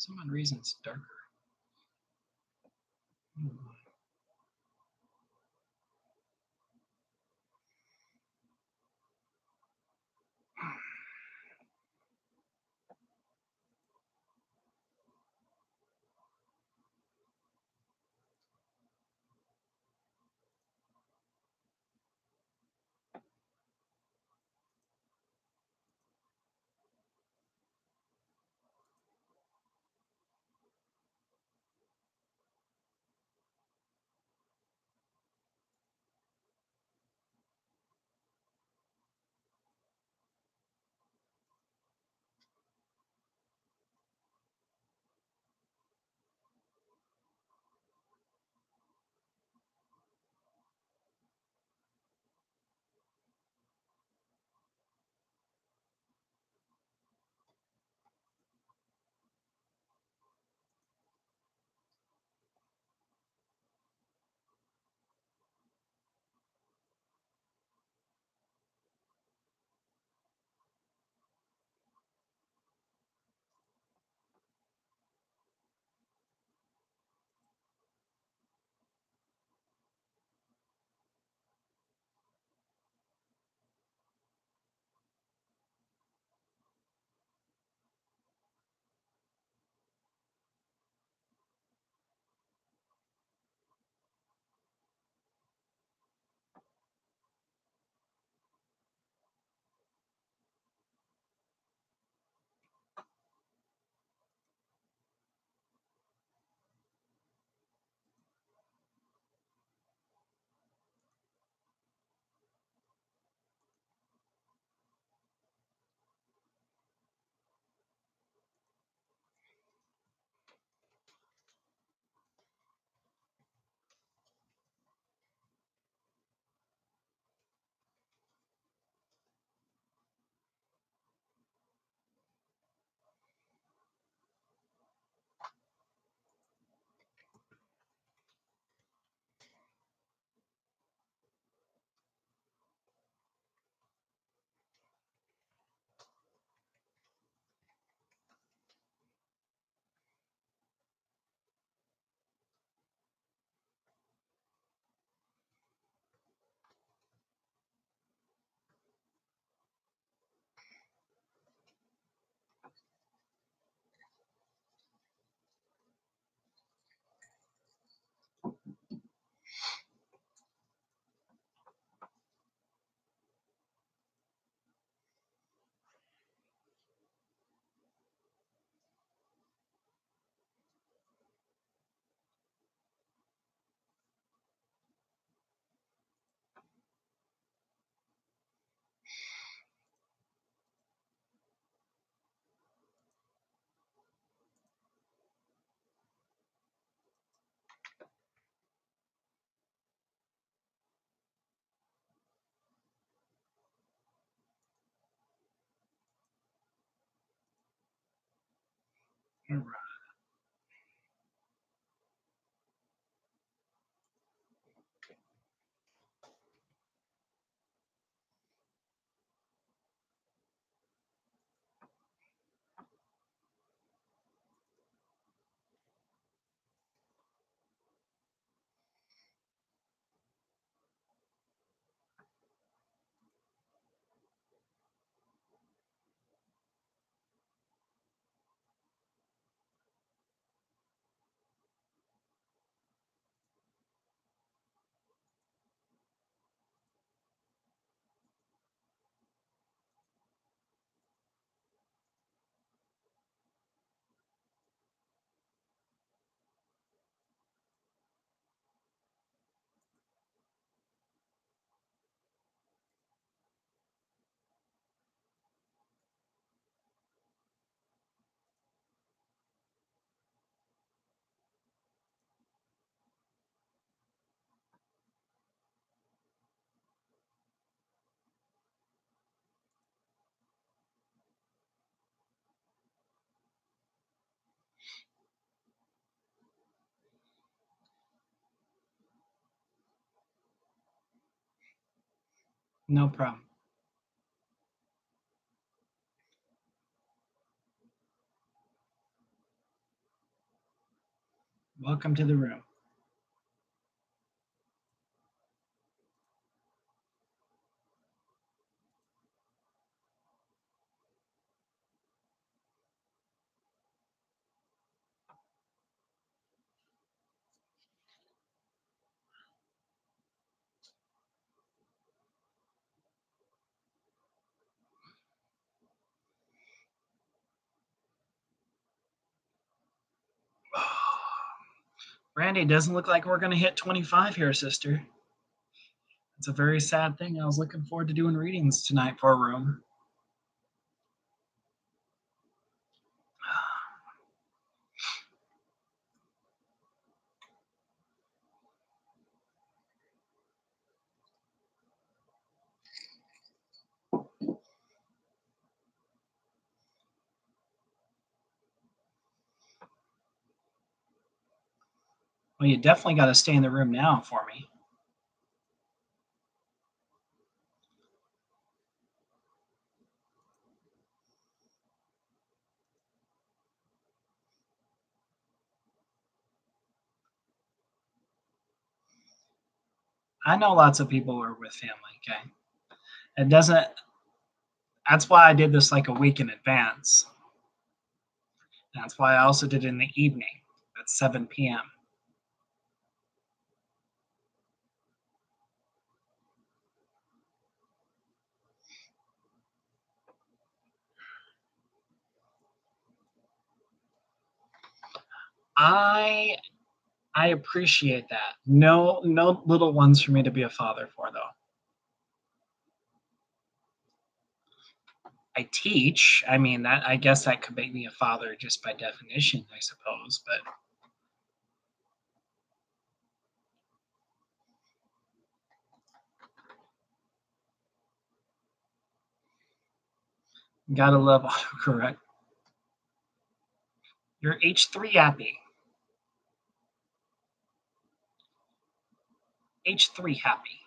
Some odd reason it's darker. Hmm. All right. No problem. Welcome to the room. Randy, doesn't look like we're going to hit 25 here, sister. It's a very sad thing. I was looking forward to doing readings tonight for a room. Well, you definitely got to stay in the room now for me. I know lots of people are with family, okay? It doesn't, that's why I did this like a week in advance. That's why I also did it in the evening at 7 p.m. I I appreciate that. No little ones for me to be a father for though. I teach. I mean that I guess that could make me a father just by definition, I suppose, but gotta love autocorrect. You're H3 happy. H3 happy.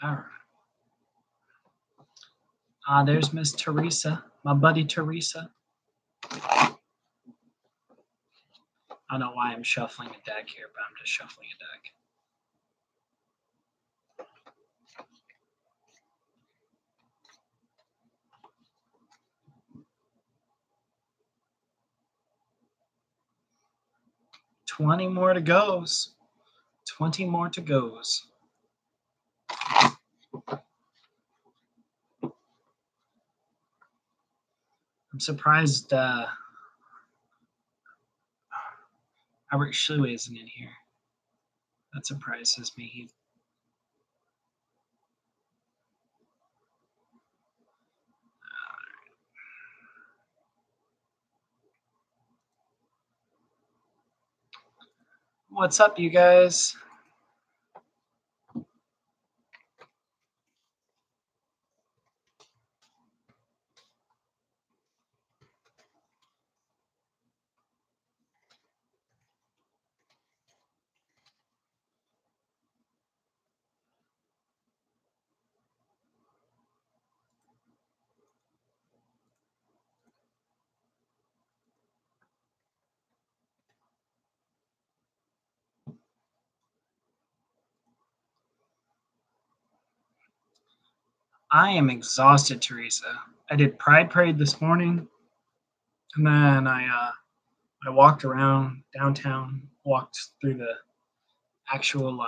All right. There's Miss Teresa, my buddy Teresa. I don't know why I'm shuffling a deck here, but I'm just shuffling a deck. $20 more to goes. 20 more to goes. I'm surprised Albert Shu isn't in here. That surprises me. What's up, you guys? I am exhausted, Teresa. I did Pride Parade this morning, and then I walked around downtown, walked through the actual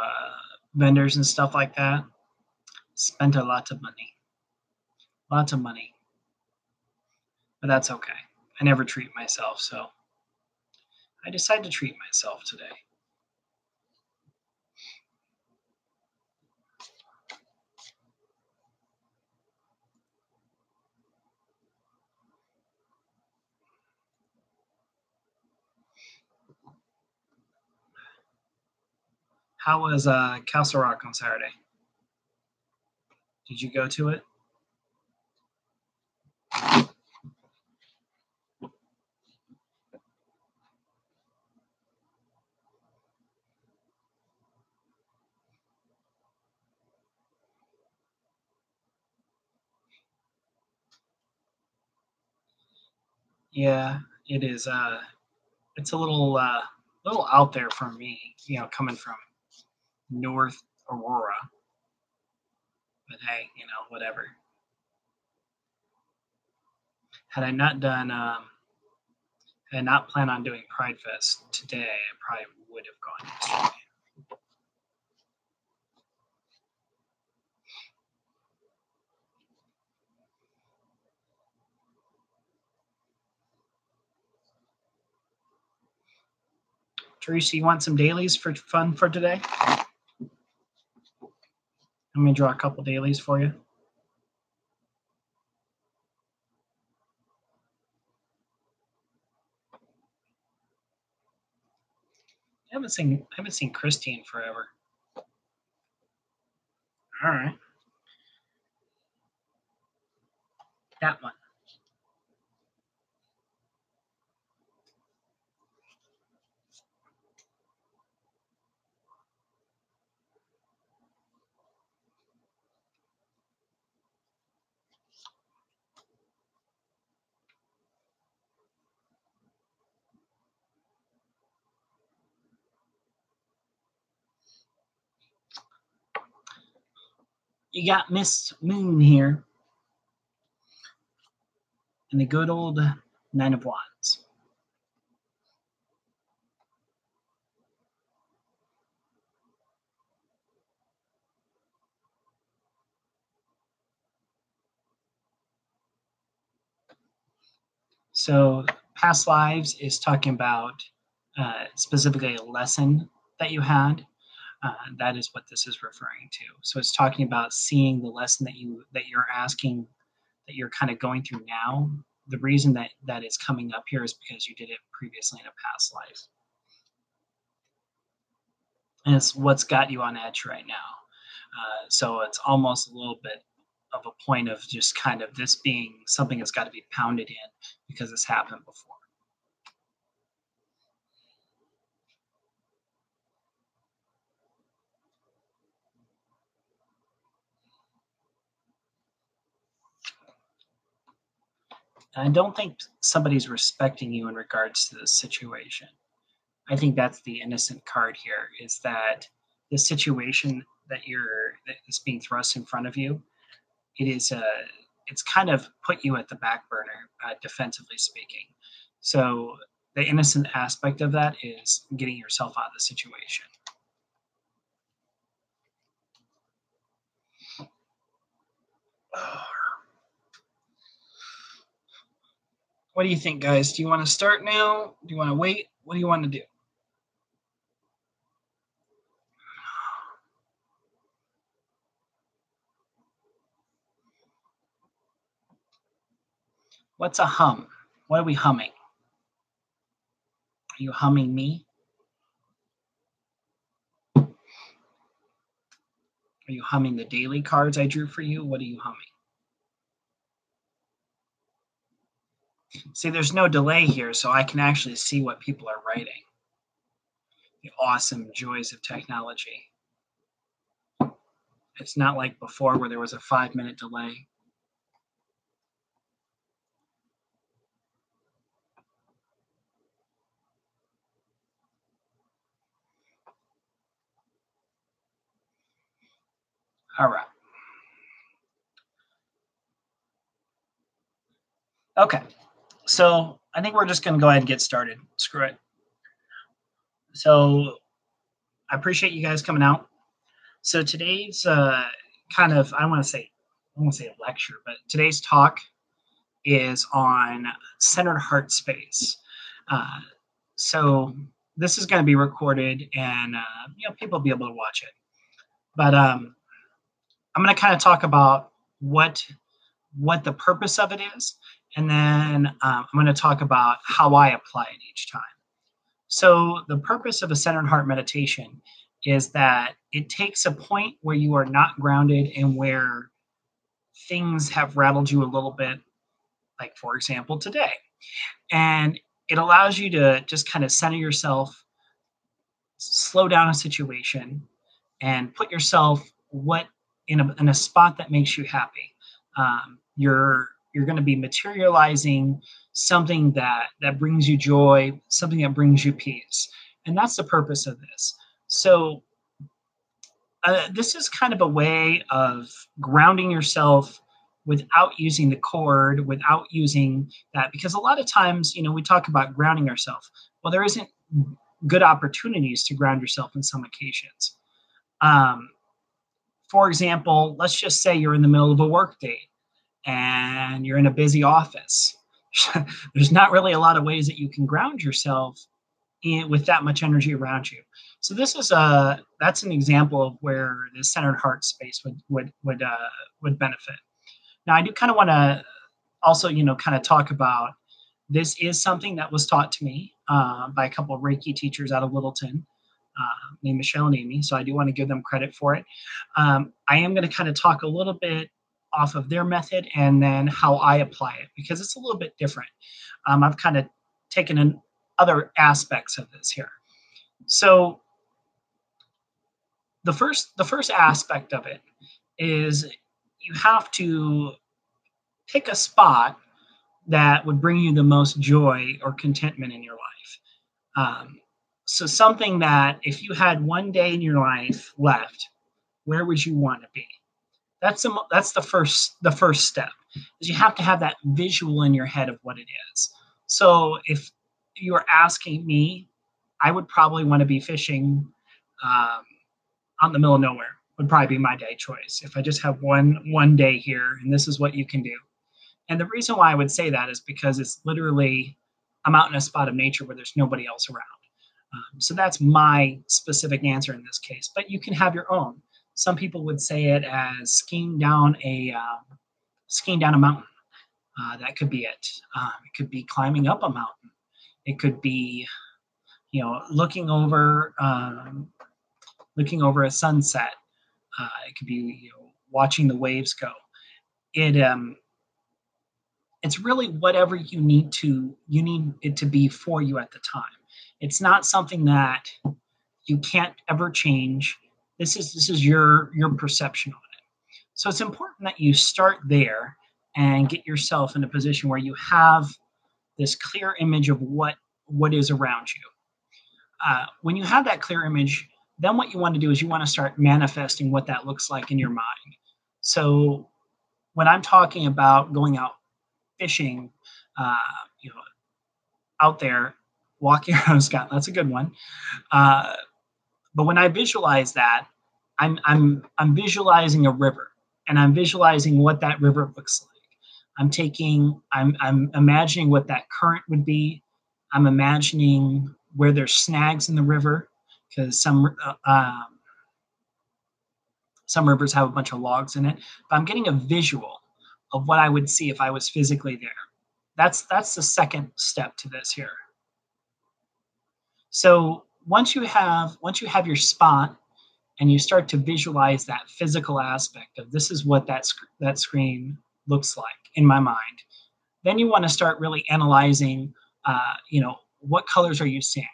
vendors and stuff like that. Spent a lot of money. Lots of money. But that's okay. I never treat myself, so I decided to treat myself today. How was Castle Rock on Saturday? Did you go to it? Yeah, it is. It's a little out there for me, coming from North Aurora. But hey, whatever. Had I not done, had I not planned on doing Pride Fest today, I probably would have gone yesterday. Teresa, you want some dailies for fun for today? Let me draw a couple dailies for you. I haven't seen Christine forever. All right, that one. You got Miss Moon here, and the good old Nine of Wands. So, past lives is talking about specifically a lesson that you had. That is what this is referring to. So, it's talking about seeing the lesson that you're asking, that you're kind of going through now. The reason that it's coming up here is because you did it previously in a past life, and it's what's got you on edge right now. So it's almost a little bit of a point of just kind of this being something that's got to be pounded in because it's happened before. And I don't think somebody's respecting you in regards to this situation. I think that's the innocent card here, is that the situation that is being thrust in front of you, it is it's kind of put you at the back burner, defensively speaking. So the innocent aspect of that is getting yourself out of the situation. What do you think, guys? Do you want to start now? Do you want to wait? What do you want to do? What's a hum? What are we humming? Are you humming me? Are you humming the daily cards I drew for you? What are you humming? See, there's no delay here, so I can actually see what people are writing. The awesome joys of technology. It's not like before where there was a 5-minute delay. All right. Okay. So I think we're just going to go ahead and get started. Screw it. So I appreciate you guys coming out. So today's kind of, I won't say a lecture, but today's talk is on centered heart space. Uh, so this is going to be recorded, and people will be able to watch it. But I'm going to kind of talk about what the purpose of it is, and then I'm going to talk about how I apply it each time. So the purpose of a centered heart meditation is that it takes a point where you are not grounded and where things have rattled you a little bit, like for example today, and it allows you to just kind of center yourself, slow down a situation, and put yourself what in a spot that makes you happy. You're going to be materializing something that brings you joy, something that brings you peace, and that's the purpose of this. So this is kind of a way of grounding yourself without using the cord, without using that, because a lot of times, we talk about grounding ourselves. Well, there isn't good opportunities to ground yourself in some occasions. Um, for example, let's just say you're in the middle of a work day and you're in a busy office. There's not really a lot of ways that you can ground yourself with that much energy around you. So this is that's an example of where the centered heart space would benefit. Now I do kind of want to also kind of talk about, this is something that was taught to me by a couple of Reiki teachers out of Littleton, named Michelle and Amy. So I do want to give them credit for it. I am going to kind of talk a little bit off of their method and then how I apply it, because it's a little bit different. I've kind of taken in other aspects of this here. So the first aspect of it is you have to pick a spot that would bring you the most joy or contentment in your life. So something that if you had one day in your life left, where would you want to be? That's the first step, is you have to have that visual in your head of what it is. So if you are asking me, I would probably want to be fishing um, out in the middle of nowhere. Would probably be my day choice if I just have one day here, and this is what you can do. And the reason why I would say that is because it's literally, I'm out in a spot of nature where there's nobody else around. So that's my specific answer in this case. But you can have your own. Some people would say it as skiing down a mountain. That could be it. It could be climbing up a mountain. It could be, looking over a sunset. It could be, watching the waves go. It it's really whatever you need it to be for you at the time. It's not something that you can't ever change. This is your perception on it. So it's important that you start there and get yourself in a position where you have this clear image of what is around you. When you have that clear image, then what you want to do is you want to start manifesting what that looks like in your mind. So when I'm talking about going out fishing, uh, you know, out there walking around Scotland, that's a good one. Uh, but when I visualize that, I'm visualizing a river, and I'm visualizing what that river looks like. I'm imagining what that current would be. I'm imagining where there's snags in the river, because some rivers have a bunch of logs in it. But I'm getting a visual of what I would see if I was physically there. That's the second step to this here. So once you have your spot and you start to visualize that physical aspect of, this is what that screen looks like in my mind, then you want to start really analyzing, what colors are you seeing?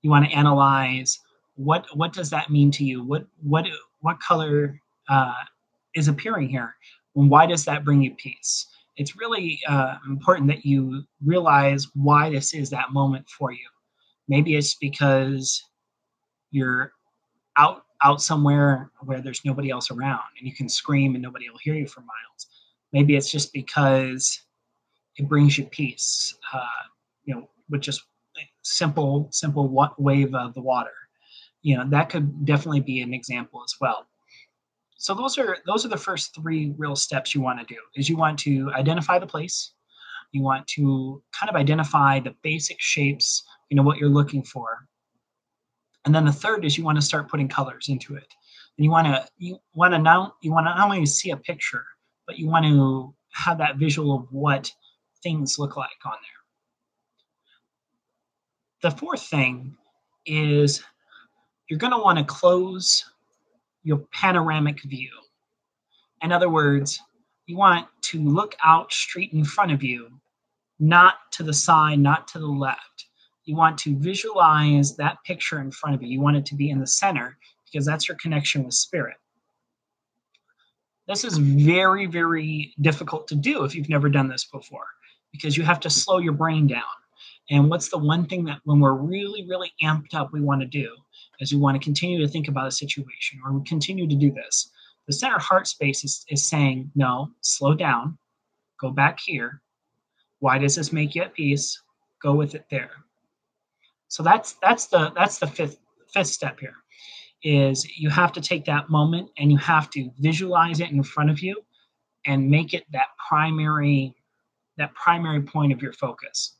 You want to analyze what does that mean to you? What color is appearing here, and why does that bring you peace? It's really important that you realize why this is that moment for you. Maybe it's because you're out somewhere where there's nobody else around and you can scream and nobody will hear you for miles. Maybe it's just because it brings you peace, with just simple wave of the water. That could definitely be an example as well. So those are the first three real steps you want to do. Is you want to identify the place, you want to kind of identify the basic shapes, what you're looking for, and then the third is you want to start putting colors into it. And you want to not only see a picture, but you want to have that visual of what things look like on there. The fourth thing is you're going to want to close your panoramic view. In other words, you want to look out straight in front of you, not to the side, not to the left. You want to visualize that picture in front of you. You want it to be in the center because that's your connection with spirit. This is very, very difficult to do if you've never done this before because you have to slow your brain down. And what's the one thing that when we're really, really amped up, we want to do is we want to continue to think about a situation or we continue to do this. The center heart space is saying, no, slow down, go back here. Why does this make you at peace? Go with it there. So that's the fifth step here is you have to take that moment and you have to visualize it in front of you and make it that primary point of your focus.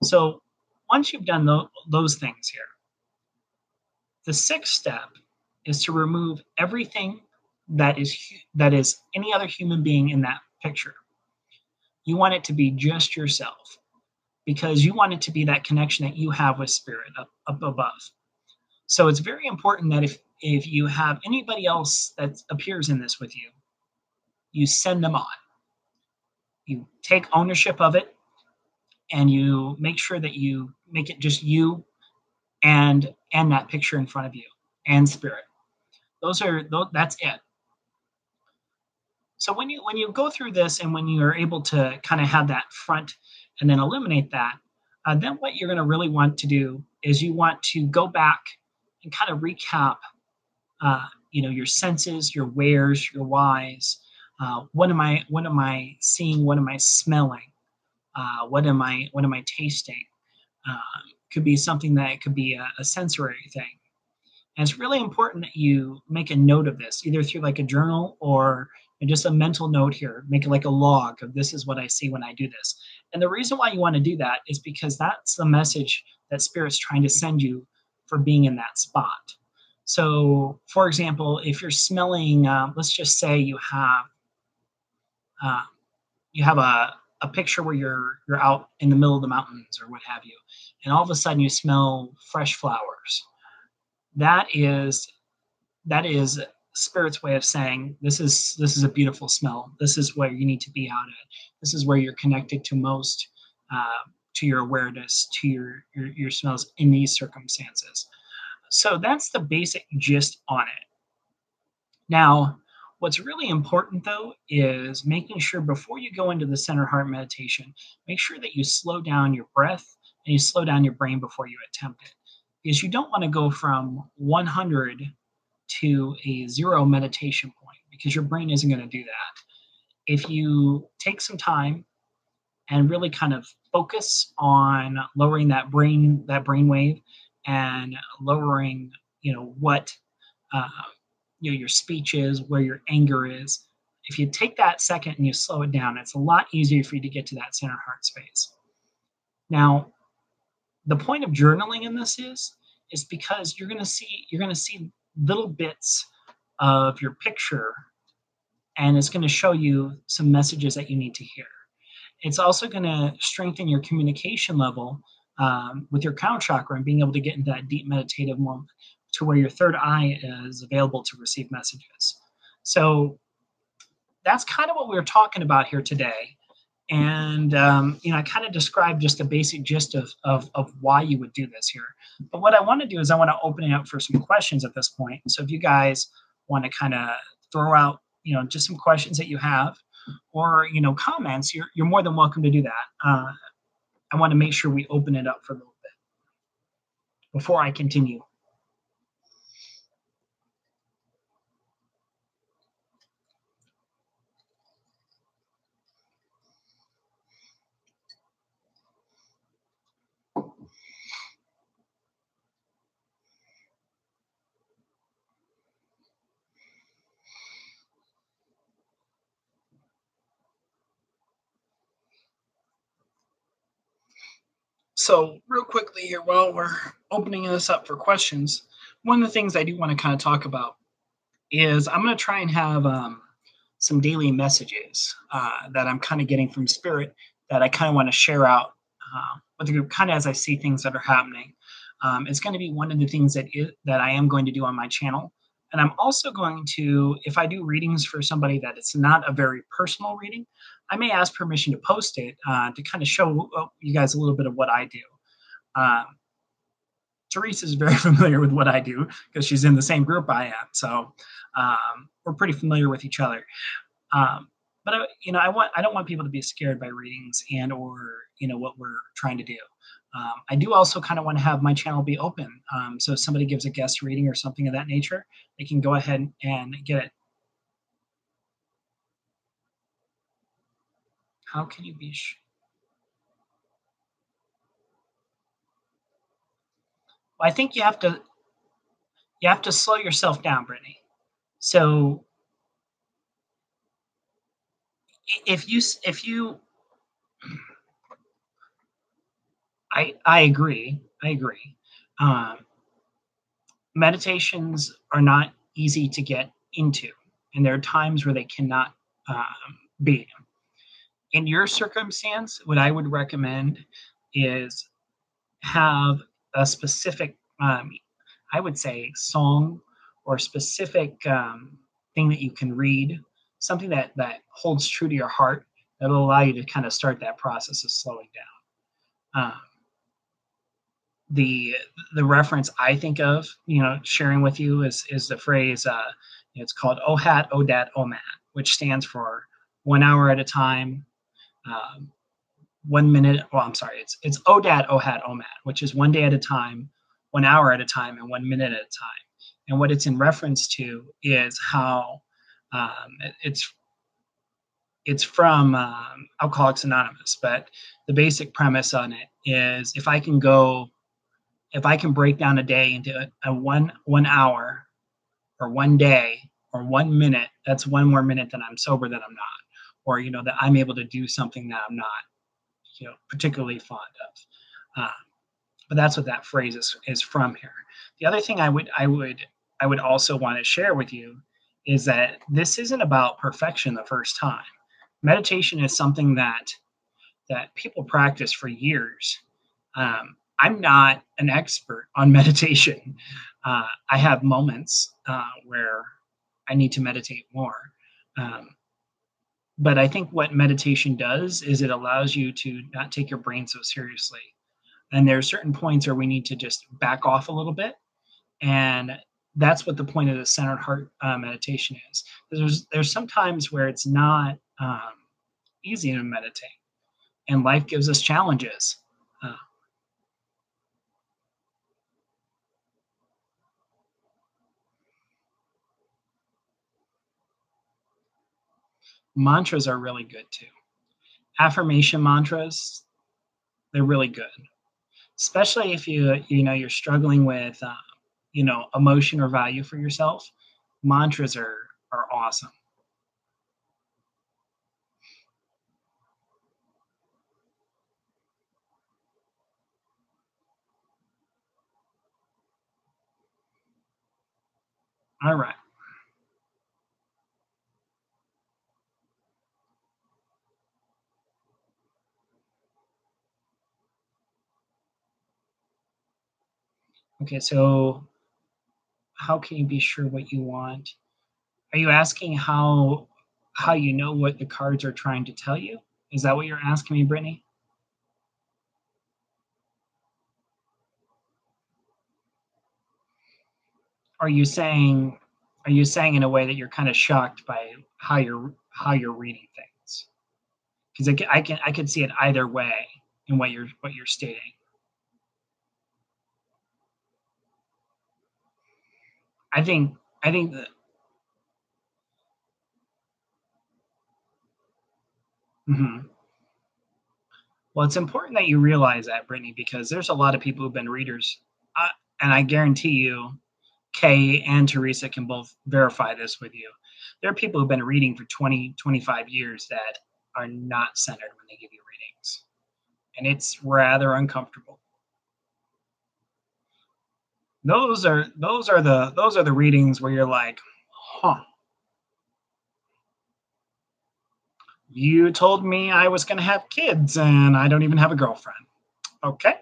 So once you've done those things here, the sixth step is to remove everything that is any other human being in that picture. You want it to be just yourself because you want it to be that connection that you have with spirit up above. So it's very important that if you have anybody else that appears in this with you, you send them on. You take ownership of it and you make sure that you make it just you and that picture in front of you and spirit. That's it. So when you go through this and when you're able to kind of have that front and then eliminate that, then what you're going to really want to do is you want to go back and kind of recap, your senses, your wheres, your whys. What am I seeing? What am I smelling? What am I tasting? Could be something that could be a sensory thing. And it's really important that you make a note of this, either through like a journal or just a mental note here. Make it like a log of this is what I see when I do this. And the reason why you want to do that is because that's the message that Spirit's trying to send you for being in that spot. So, for example, if you're smelling, let's just say uh, you have a picture where you're out in the middle of the mountains or what have you, and all of a sudden you smell fresh flowers. That is Spirit's way of saying this is a beautiful smell. This is where you need to be out at. This is where you're connected to most, to your awareness, to your smells in these circumstances. So that's the basic gist on it. Now, what's really important though is making sure before you go into the center heart meditation, make sure that you slow down your breath and you slow down your brain before you attempt it. Because you don't want to go from 100 to a 0 meditation point because your brain isn't going to do that. If you take some time and really kind of focus on lowering that brain wave and lowering, what uh, your speech is, where your anger is. If you take that second and you slow it down, it's a lot easier for you to get to that center heart space. Now, the point of journaling in this is because you're going to see little bits of your picture, and it's going to show you some messages that you need to hear. It's also going to strengthen your communication level with your crown chakra and being able to get into that deep meditative moment to where your third eye is available to receive messages. So that's kind of what we were talking about here today. And, I kind of described just the basic gist of why you would do this here. But what I want to do is I want to open it up for some questions at this point. So if you guys want to kind of throw out, just some questions that you have or, comments, you're more than welcome to do that. I want to make sure we open it up for a little bit before I continue. So, real quickly here, while we're opening this up for questions, one of the things I do want to kind of talk about is I'm going to try and have some daily messages that I'm kind of getting from Spirit that I kind of want to share out with the group, kind of as I see things that are happening. It's going to be one of the things that I am going to do on my channel. And I'm also going to, if I do readings for somebody that it's not a very personal reading, I may ask permission to post it to kind of show you guys a little bit of what I do. Um, Teresa is very familiar with what I do because she's in the same group I am. So we're pretty familiar with each other. Um, but I don't want people to be scared by readings and or what we're trying to do. I do also kind of want to have my channel be open. So if somebody gives a guest reading or something of that nature, they can go ahead and get it. How can you be? Well, I think you have to slow yourself down, Brittany. So if you I agree. I agree. Um, Meditations are not easy to get into, and there are times where they cannot be. In your circumstance, what I would recommend is have a specific, I would say, song or specific thing that you can read, something that holds true to your heart that will allow you to kind of start that process of slowing down. The the reference I think of, sharing with you is the phrase. It's called OHAT, ODAT, OMAT, which stands for 1 hour at a time, 1 minute. Well, I'm sorry, it's ODAT, OHAT, OMAT, which is 1 day at a time, 1 hour at a time, and 1 minute at a time. And what it's in reference to is how it's from Alcoholics Anonymous, but the basic premise on it is if I can break down a day into a 1 hour or 1 day or 1 minute, that's one more minute that I'm sober that I'm not, or that I'm able to do something that I'm not, particularly fond of. But that's what that phrase is from here. The other thing I would also want to share with you is that this isn't about perfection the first time. Meditation is something that people practice for years. I'm not an expert on meditation. I have moments where I need to meditate more. Um, but I think what meditation does is it allows you to not take your brain so seriously. And there are certain points where we need to just back off a little bit. And that's what the point of the centered heart meditation is. There's some times where it's not easy to meditate, and life gives us challenges. Uh, Mantras are really good too. Affirmation mantras, they're really good, especially if you're struggling with emotion or value for yourself. Mantras are awesome. All right. Okay, so how can you be sure what you want? Are you asking how you know what the cards are trying to tell you? Is that what you're asking me, Brittany? Are you saying are you saying in a way that you're kind of shocked by how you're reading things? Because I can see it either way in what you're stating. I think I think that mhm. Well, it's important that you realize that, Brittany, because there's a lot of people who've been readers, uh, and I guarantee you, Kay and Teresa can both verify this with you. There are people who've been reading for 20, 25 years that are not centered when they give you readings, and it's rather uncomfortable. Those are the readings where you're like, huh, you told me I was going to have kids and I don't even have a girlfriend. Okay.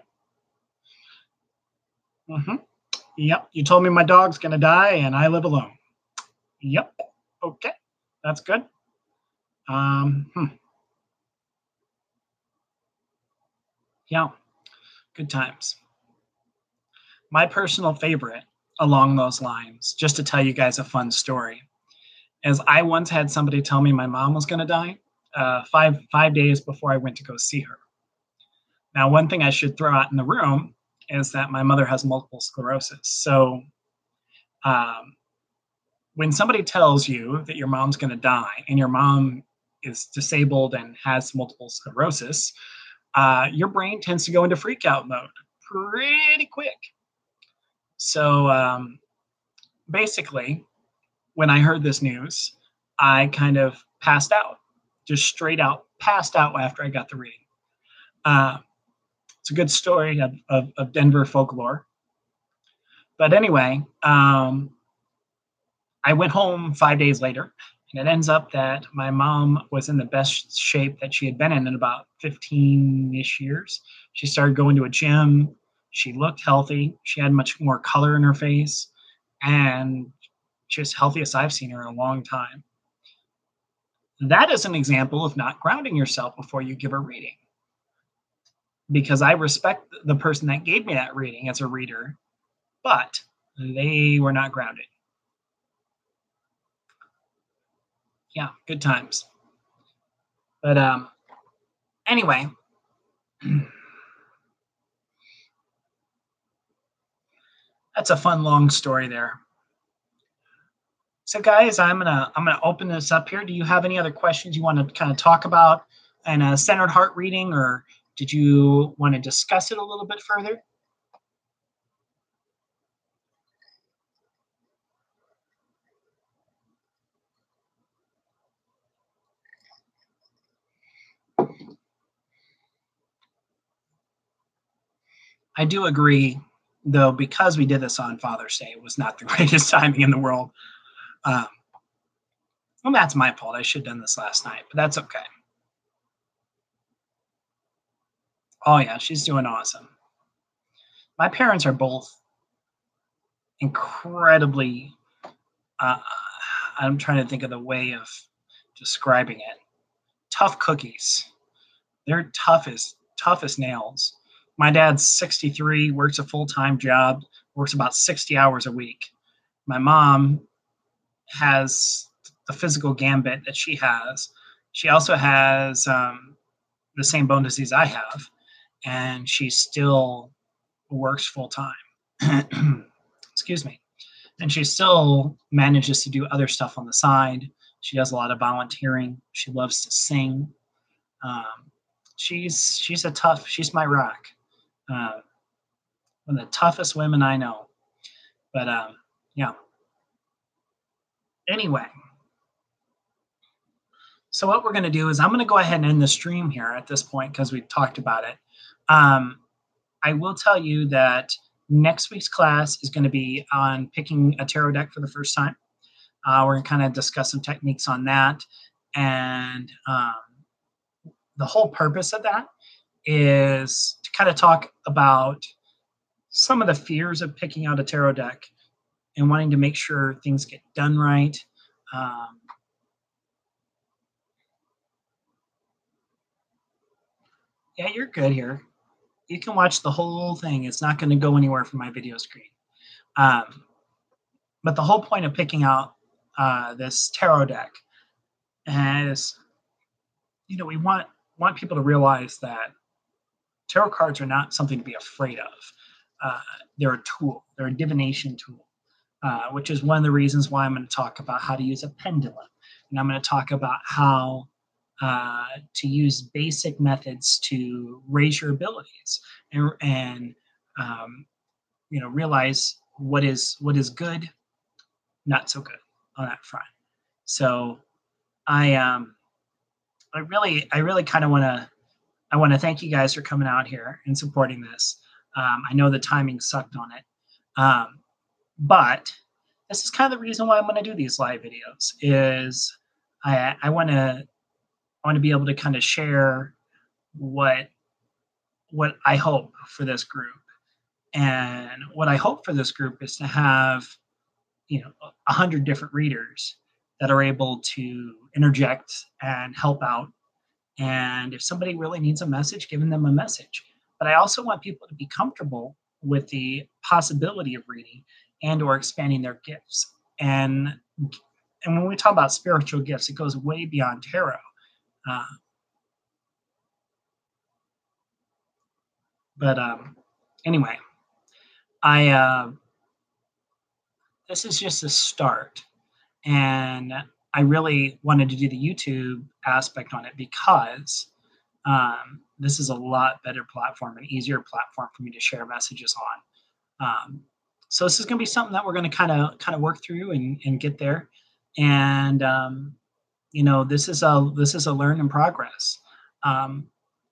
Hmm. Yep. You told me my dog's going to die and I live alone. Yep. Okay. That's good. Hmm. Yeah. Good times. My personal favorite along those lines, just to tell you guys a fun story, is I once had somebody tell me my mom was going to die 5 days before I went to go see her. Now, one thing I should throw out in the room is that my mother has multiple sclerosis. So um, when somebody tells you that your mom's going to die and your mom is disabled and has multiple sclerosis, your brain tends to go into freak out mode pretty quick. So basically, when I heard this news, I kind of passed out, just straight out passed out after I got the reading. Uh, it's a good story of Denver folklore. But anyway, I went home 5 days later, and it ends up that my mom was in the best shape that she had been in about 15 ish years. She started going to a gym. She looked healthy. She had much more color in her face, and she's healthiest I've seen her in a long time. That is an example of not grounding yourself before you give a reading, because I respect the person that gave me that reading as a reader, but they were not grounded. Yeah, good times. But anyway, that's a fun long story there. So guys, I'm gonna open this up here. Do you have any other questions you want to kind of talk about in a centered heart reading, or did you want to discuss it a little bit further? I do agree, though, because we did this on Father's Day, it was not the greatest timing in the world. Um, well, that's my fault. I should have done this last night, but that's okay. Oh yeah, she's doing awesome. My parents are both incredibly. Uh, I'm trying to think of the way of describing it. Tough cookies. They're tough as nails. My dad's 63, works a full time job, works about 60 hours a week. My mom has the physical gambit that she has. She also has the same bone disease I have, and she still works full time. Excuse me. And she still manages to do other stuff on the side. She does a lot of volunteering. She loves to sing. Um, she's a tough. She's my rock. Uh, One of the toughest women I know. But yeah. Anyway, so what we're going to do is I'm going to go ahead and end the stream here at this point because we've talked about it. Um, I will tell you that next week's class is going to be on picking a tarot deck for the first time. We're going to kind of discuss some techniques on that. And the whole purpose of that is to kind of talk about some of the fears of picking out a tarot deck and wanting to make sure things get done right. Um, yeah, you're good here. You can watch the whole thing. It's not going to go anywhere from my video screen. Um, but the whole point of picking out this tarot deck is, we want people to realize that tarot cards are not something to be afraid of. Uh, they're a tool. They're a divination tool, which is one of the reasons why I'm going to talk about how to use a pendulum, and I'm going to talk about how to use basic methods to raise your abilities and realize what is good, not so good on that front. So I I really kind of want to thank you guys for coming out here and supporting this. I know the timing sucked on it, but this is kind of the reason why I'm going to do these live videos. Is I want to be able to kind of share what what I hope for this group. And what I hope for this group is to have, 100 different readers that are able to interject and help out. And if somebody really needs a message, giving them a message. But I also want people to be comfortable with the possibility of reading and or expanding their gifts. And when we talk about spiritual gifts, it goes way beyond tarot. Uh, but anyway, I this is just a start, and I really wanted to do the YouTube aspect on it because this is a lot better platform, an easier platform for me to share messages on. So this is going to be something that we're going to kind of work through and get there. And this is a learn in progress. Um,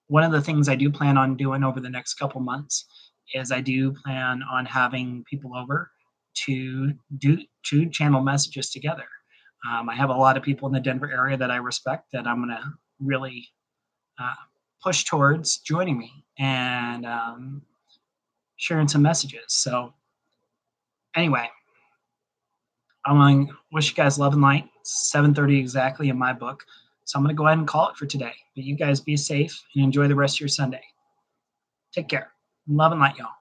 One of the things I do plan on doing over the next couple months is I do plan on having people over to channel messages together. I have a lot of people in the Denver area that I respect that I'm going to really uh, push towards joining me and sharing some messages. So anyway, I want to wish you guys love and light. 7:30 exactly in my book. So I'm going to go ahead and call it for today. But you guys be safe and enjoy the rest of your Sunday. Take care. Love and light, y'all.